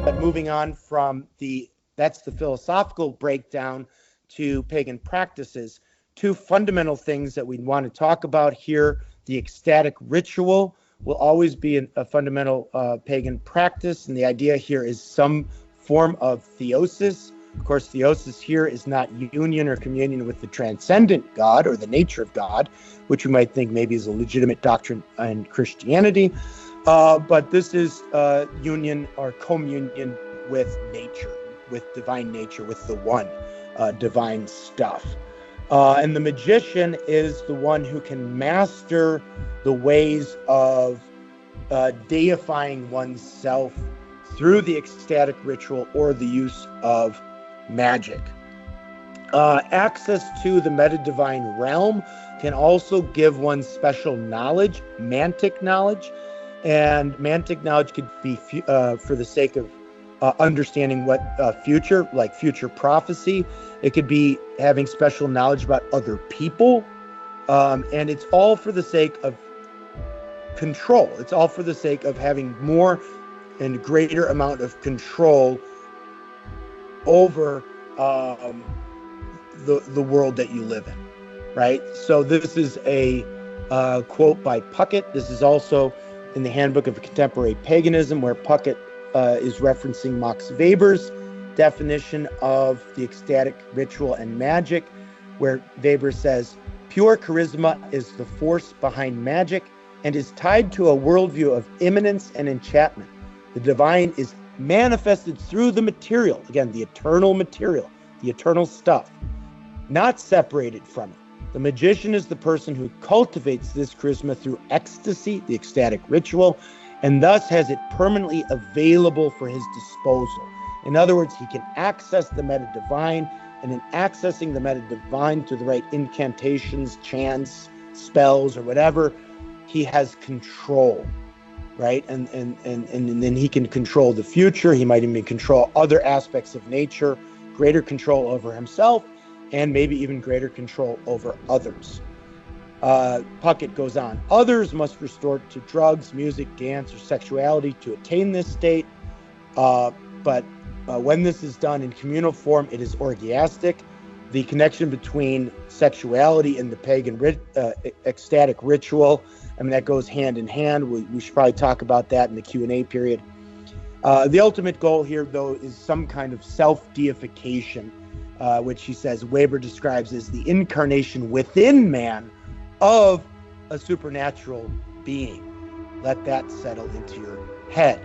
But moving on from that's the philosophical breakdown to pagan practices. Two fundamental things that we want to talk about here. The ecstatic ritual will always be a fundamental pagan practice, and the idea here is some form of theosis. Of course, theosis here is not union or communion with the transcendent God or the nature of God, which we might think maybe is a legitimate doctrine in Christianity. But this is union or communion with nature, with divine nature, with the one, divine stuff. And the magician is the one who can master the ways of deifying oneself through the ecstatic ritual or the use of magic. Access to the meta-divine realm can also give one special knowledge, mantic knowledge. And mantic knowledge could be for the sake of understanding what future prophecy. It could be having special knowledge about other people. And it's all for the sake of control. It's all for the sake of having more and greater amount of control over the world that you live in, right? So this is a quote by Puckett. This is also in the Handbook of Contemporary Paganism, where Puckett is referencing Max Weber's definition of the ecstatic ritual and magic, where Weber says, pure charisma is the force behind magic and is tied to a worldview of immanence and enchantment. The divine is manifested through the material, again, the eternal material, the eternal stuff, not separated from it. The magician is the person who cultivates this charisma through ecstasy, the ecstatic ritual, and thus has it permanently available for his disposal. In other words, he can access the meta-divine, and in accessing the meta-divine through the right incantations, chants, spells, or whatever, he has control, right? And then he can control the future. He might even control other aspects of nature, greater control over himself, and maybe even greater control over others. Puckett goes on. Others must resort to drugs, music, dance, or sexuality to attain this state. But when this is done in communal form, it is orgiastic. The connection between sexuality and the pagan ecstatic ritual, I mean, that goes hand in hand. We should probably talk about that in the Q&A period. The ultimate goal here, though, is some kind of self-deification, which he says Weber describes as the incarnation within man of a supernatural being. Let that settle into your head.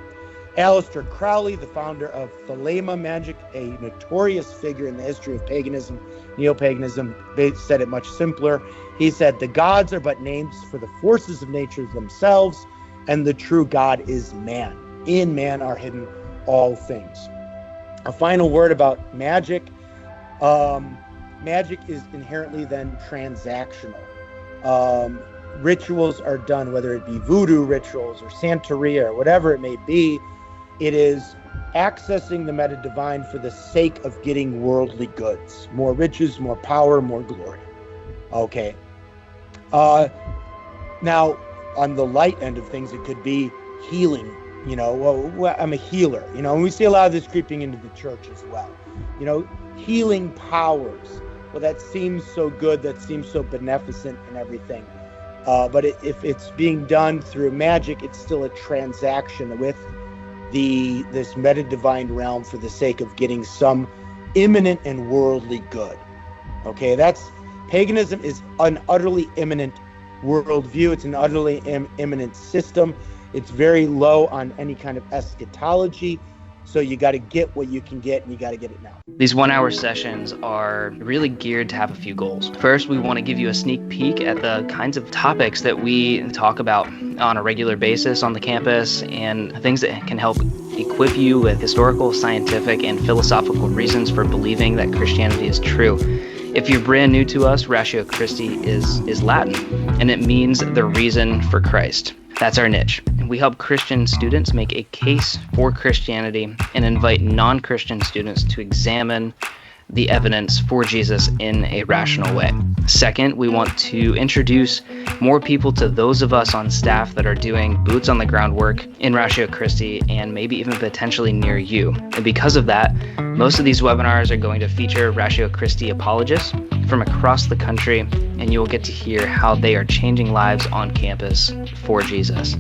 Aleister Crowley, the founder of Thelema magic, a notorious figure in the history of paganism, neo-paganism, said it much simpler. He said, the gods are but names for the forces of nature themselves, and the true God is man. In man are hidden all things. A final word about magic. Magic is inherently then transactional. Rituals are done, whether it be voodoo rituals or Santeria or whatever it may be. It is accessing the meta-divine for the sake of getting worldly goods, more riches, more power, more glory. Okay. Now, on the light end of things, it could be healing. You know, well, I'm a healer. You know, and we see a lot of this creeping into the church as well. You know, healing powers. Well, that seems so good. That seems so beneficent and everything. But if it's being done through magic, it's still a transaction with this meta-divine realm for the sake of getting some imminent and worldly good. Okay, paganism is an utterly imminent worldview. It's an utterly imminent system. It's very low on any kind of eschatology. So you got to get what you can get, and you got to get it now. These 1 hour sessions are really geared to have a few goals. First, we want to give you a sneak peek at the kinds of topics that we talk about on a regular basis on the campus, and things that can help equip you with historical, scientific, and philosophical reasons for believing that Christianity is true. If you're brand new to us, Ratio Christi is Latin, and it means the reason for Christ. That's our niche. We help Christian students make a case for Christianity and invite non-Christian students to examine the evidence for Jesus in a rational way. Second, we want to introduce more people to those of us on staff that are doing boots on the ground work in Ratio Christi and maybe even potentially near you. And because of that, most of these webinars are going to feature Ratio Christi apologists from across the country, and you will get to hear how they are changing lives on campus for Jesus.